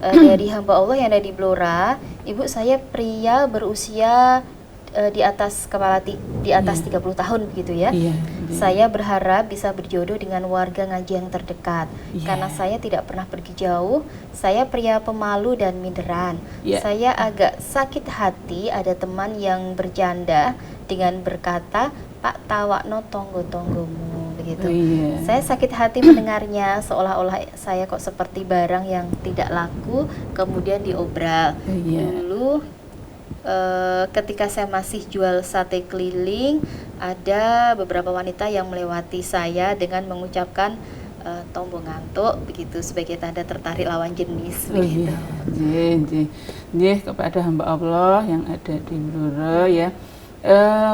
dari hamba Allah yang ada di Blora. Ibu, saya pria berusia di atas di atas 30 tahun begitu ya. Saya berharap bisa berjodoh dengan warga ngaji yang terdekat. Karena saya tidak pernah pergi jauh. Saya pria pemalu dan minderan. Saya agak sakit hati ada teman yang bercanda dengan berkata, "Pak tawakno tonggo-tonggomu," begitu. Saya sakit hati mendengarnya, seolah-olah saya kok seperti barang yang tidak laku kemudian diobral. Dulu ketika saya masih jual sate keliling, ada beberapa wanita yang melewati saya dengan mengucapkan tombol ngantuk begitu sebagai tanda tertarik lawan jenis begitu. Kepada hamba Allah yang ada di Blora ya.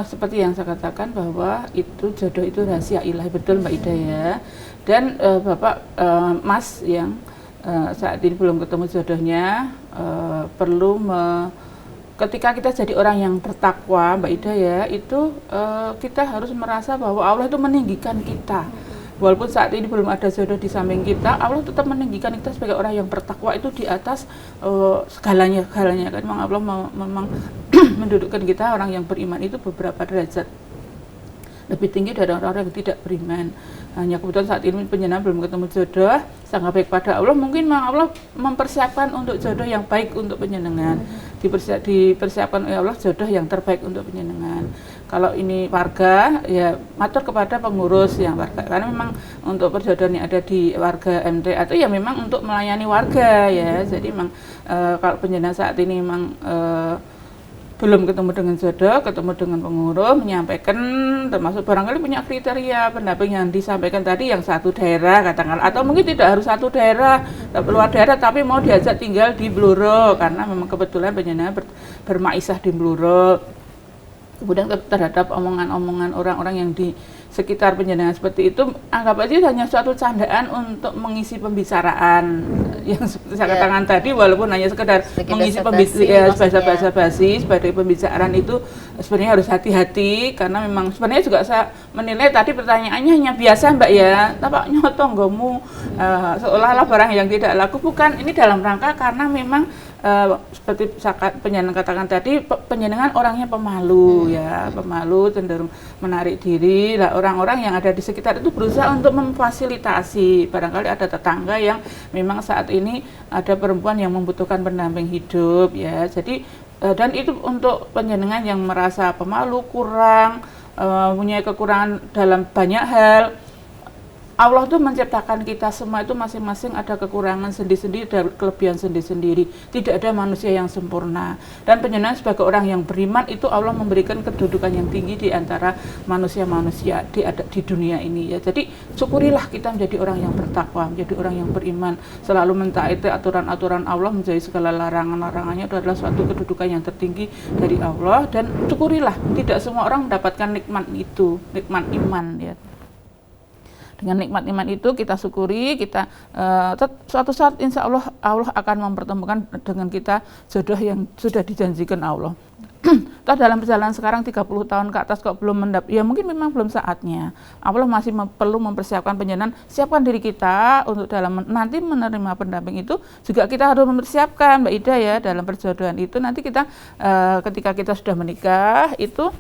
Seperti yang saya katakan bahwa itu jodoh itu rahasia ilahi, betul Mbak Ida ya. Dan Bapak Mas yang saat ini belum ketemu jodohnya perlu ketika kita jadi orang yang bertakwa, Mbak Ida ya, itu kita harus merasa bahwa Allah itu meninggikan kita. Walaupun saat ini belum ada jodoh di samping kita, Allah tetap meninggikan kita sebagai orang yang bertakwa itu di atas segalanya kan. Memang Allah memang mendudukkan kita orang yang beriman itu beberapa derajat lebih tinggi dari orang-orang yang tidak beriman. Hanya kebetulan saat ini penjenengan belum ketemu jodoh, sangat baik pada Allah. Mungkin Allah mempersiapkan untuk jodoh yang baik untuk penjenengan. Dipersiapkan oleh Allah jodoh yang terbaik untuk penjenengan. Kalau ini warga, ya matur kepada pengurus yang warga. Karena memang untuk perjodohan yang ada di warga MT atau ya memang untuk melayani warga ya. Jadi memang kalau penjenengan saat ini memang belum ketemu dengan jodoh, ketemu dengan pengurus, menyampaikan termasuk barangkali punya kriteria pendamping yang disampaikan tadi yang satu daerah katakanlah, atau mungkin tidak harus satu daerah, luar daerah tapi mau diajak tinggal di Blora karena memang kebetulan penjenengan bermaisah di Blora. Kemudian terhadap omongan-omongan orang-orang yang di sekitar penjenengan seperti itu, anggap aja hanya suatu candaan untuk mengisi pembicaraan yang seperti saya katakan tadi, walaupun hanya sekedar mengisi basa-basi sebagai pembicaraan itu sebenarnya harus hati-hati karena memang sebenarnya juga saya menilai tadi pertanyaannya hanya biasa Mbak ya, tapaknya tonggomu seolah-olah barang yang tidak laku, bukan, ini dalam rangka karena memang seperti penjenengan katakan tadi, penjenengan orangnya pemalu ya, pemalu, cenderung menarik diri. Lah orang-orang yang ada di sekitar itu berusaha untuk memfasilitasi. Barangkali ada tetangga yang memang saat ini ada perempuan yang membutuhkan pendamping hidup ya. Jadi dan itu untuk penjenengan yang merasa pemalu, kurang, punya kekurangan dalam banyak hal. Allah tuh menciptakan kita semua itu masing-masing ada kekurangan sendiri-sendiri dan kelebihan sendiri-sendiri. Tidak ada manusia yang sempurna. Dan penjenengan sebagai orang yang beriman itu Allah memberikan kedudukan yang tinggi di antara manusia-manusia di dunia ini ya. Jadi syukurilah kita menjadi orang yang bertakwa, menjadi orang yang beriman, selalu mentaati aturan-aturan Allah, menjauhi segala larangan-larangannya. Itu adalah suatu kedudukan yang tertinggi dari Allah, dan syukurilah tidak semua orang mendapatkan nikmat itu, nikmat iman ya. Dengan nikmat iman itu kita syukuri, kita suatu saat insya Allah akan mempertemukan dengan kita jodoh yang sudah dijanjikan Allah. Toh dalam perjalanan sekarang 30 tahun ke atas kok belum ya mungkin memang belum saatnya. Allah masih perlu mempersiapkan penjenengan, siapkan diri kita untuk dalam nanti menerima pendamping itu juga kita harus mempersiapkan Mbak Ida ya, dalam perjodohan itu nanti kita ketika kita sudah menikah itu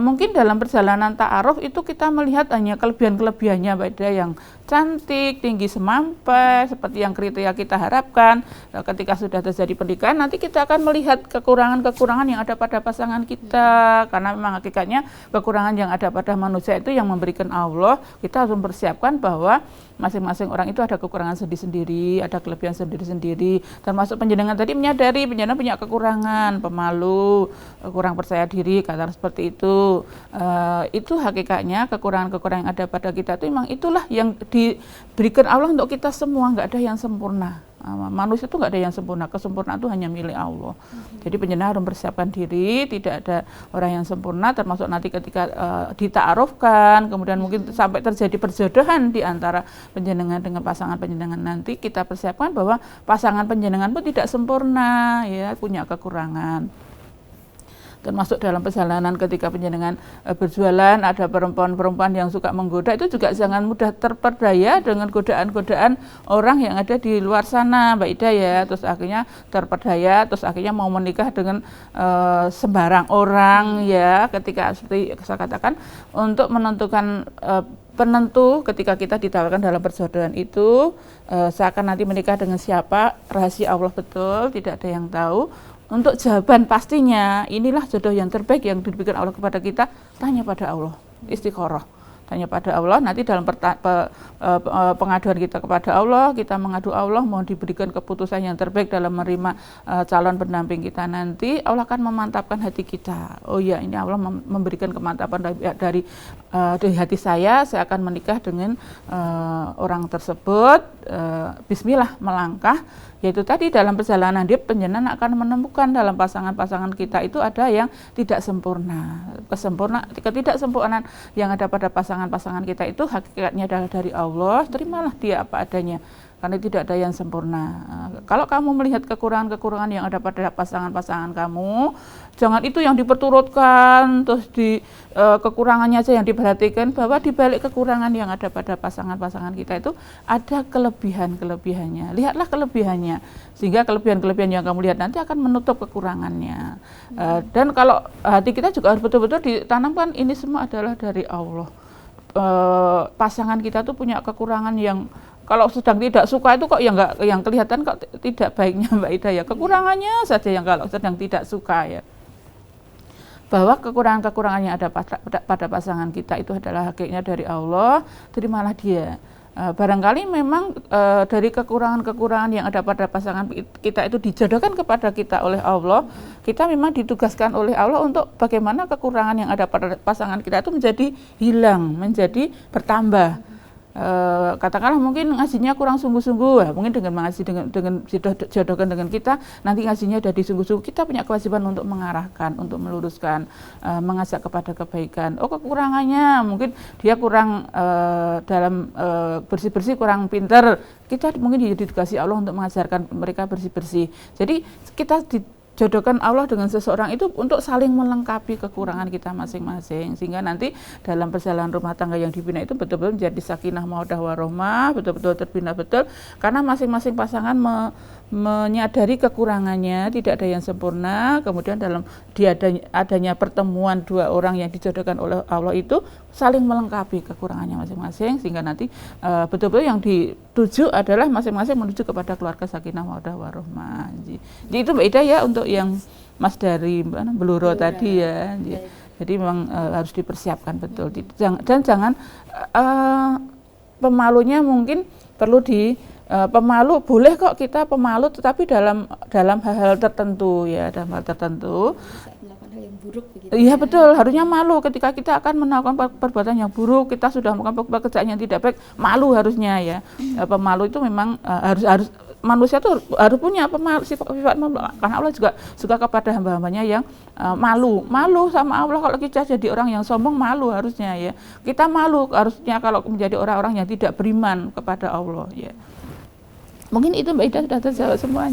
mungkin dalam perjalanan ta'aruf itu kita melihat hanya kelebihan-kelebihannya Mbak Ida yang cantik, tinggi semampai, seperti yang kriteria kita harapkan. Ketika sudah terjadi pernikahan, nanti kita akan melihat kekurangan-kekurangan yang ada pada pasangan kita. Karena memang hakikatnya kekurangan yang ada pada manusia itu yang memberikan Allah. Kita harus mempersiapkan bahwa masing-masing orang itu ada kekurangan sendiri-sendiri, ada kelebihan sendiri-sendiri. Termasuk penjenengan tadi menyadari penjenengan punya kekurangan, pemalu, kurang percaya diri, kata seperti itu. Itu hakikatnya kekurangan-kekurangan yang ada pada kita itu memang itulah yang diberikan Allah untuk kita semua, nggak ada yang sempurna. Manusia itu nggak ada yang sempurna, kesempurnaan itu hanya milik Allah. Jadi penjenengan harus mempersiapkan diri, tidak ada orang yang sempurna, termasuk nanti ketika dita'arufkan, kemudian mungkin sampai terjadi perjodohan di antara penjenengan dengan pasangan penjenengan nanti, kita persiapkan bahwa pasangan penjenengan pun tidak sempurna, ya punya kekurangan. termasuk dalam perjalanan ketika penjenengan berjualan, ada perempuan-perempuan yang suka menggoda, itu juga jangan mudah terperdaya dengan godaan-godaan orang yang ada di luar sana, Mbak Ida ya. Terus akhirnya terperdaya, terus akhirnya mau menikah dengan sembarang orang ya. Ketika seperti saya katakan, untuk menentukan penentu ketika kita ditawarkan dalam perjodohan itu, saya akan nanti menikah dengan siapa, rahasia Allah betul, tidak ada yang tahu. Untuk jawaban pastinya, inilah jodoh yang terbaik yang diberikan Allah kepada kita, tanya pada Allah, istikharah. Tanya pada Allah, nanti dalam pengaduan kita kepada Allah, kita mengadu Allah, mohon diberikan keputusan yang terbaik dalam menerima calon pendamping kita nanti. Allah akan memantapkan hati kita. Oh ya, ini Allah memberikan kemantapan dari hati saya akan menikah dengan orang tersebut. Bismillah, melangkah. Yaitu tadi dalam perjalanan hidup penjenengan akan menemukan dalam pasangan-pasangan kita itu ada yang tidak sempurna. Ketidaksempurnaan yang ada pada pasangan-pasangan kita itu hakikatnya adalah dari Allah. Terimalah dia apa adanya, karena tidak ada yang sempurna. Kalau kamu melihat kekurangan-kekurangan yang ada pada pasangan-pasangan kamu, jangan itu yang diperturutkan, terus kekurangannya aja yang diperhatikan, bahwa di balik kekurangan yang ada pada pasangan-pasangan kita itu ada kelebihan-kelebihannya. Lihatlah kelebihannya, sehingga kelebihan-kelebihan yang kamu lihat nanti akan menutup kekurangannya. Dan kalau hati kita juga harus betul-betul ditanamkan, ini semua adalah dari Allah. Pasangan kita tuh punya kekurangan yang kalau sedang tidak suka itu kok yang kelihatan kok tidak baiknya, Mbak Ida ya. Kekurangannya saja yang kalau sedang tidak suka ya. Bahwa kekurangan-kekurangan yang ada pada pasangan kita itu adalah hakikatnya dari Allah, terimalah dia. Barangkali memang dari kekurangan-kekurangan yang ada pada pasangan kita itu dijodohkan kepada kita oleh Allah, kita memang ditugaskan oleh Allah untuk bagaimana kekurangan yang ada pada pasangan kita itu menjadi hilang, menjadi bertambah. Katakanlah mungkin ngajinya kurang sungguh-sungguh, ya, mungkin dengan mengaji dengan jodohkan dengan kita, nanti ngajinya udah disungguh-sungguh, kita punya kewajiban untuk mengarahkan, untuk meluruskan, mengajak kepada kebaikan. Oh, kekurangannya mungkin dia kurang dalam bersih-bersih, kurang pinter, kita mungkin didukasi Allah untuk mengajarkan mereka bersih-bersih. Jadi kita jodohkan Allah dengan seseorang itu untuk saling melengkapi kekurangan kita masing-masing, sehingga nanti dalam perjalanan rumah tangga yang dibina itu betul-betul menjadi sakinah mawaddah warahmah, betul-betul terbina betul, karena masing-masing pasangan menyadari kekurangannya, tidak ada yang sempurna. Kemudian dalam adanya pertemuan dua orang yang dijodohkan oleh Allah itu saling melengkapi kekurangannya masing-masing, sehingga nanti betul-betul yang dituju adalah masing-masing menuju kepada keluarga sakinah mawaddah warahmah. Jadi itu Mbak Ida ya untuk yang Mas dari Bluro tadi ya. Jadi memang harus dipersiapkan betul. Dan jangan pemalunya mungkin perlu pemalu, boleh kok kita pemalu, tetapi dalam hal-hal tertentu ya, dalam hal tertentu. Iya betul, harusnya malu ketika kita akan melakukan perbuatan yang buruk, kita sudah melakukan pekerjaan yang tidak baik, malu harusnya ya. Pemalu itu memang harus manusia tuh harus punya sifat malu, karena Allah juga suka kepada hamba-hambanya yang malu sama Allah. Kalau kita jadi orang yang sombong, malu harusnya ya. Kita malu harusnya kalau menjadi orang-orang yang tidak beriman kepada Allah ya. Mungkin itu Mbak Ida sudah terjawab semua.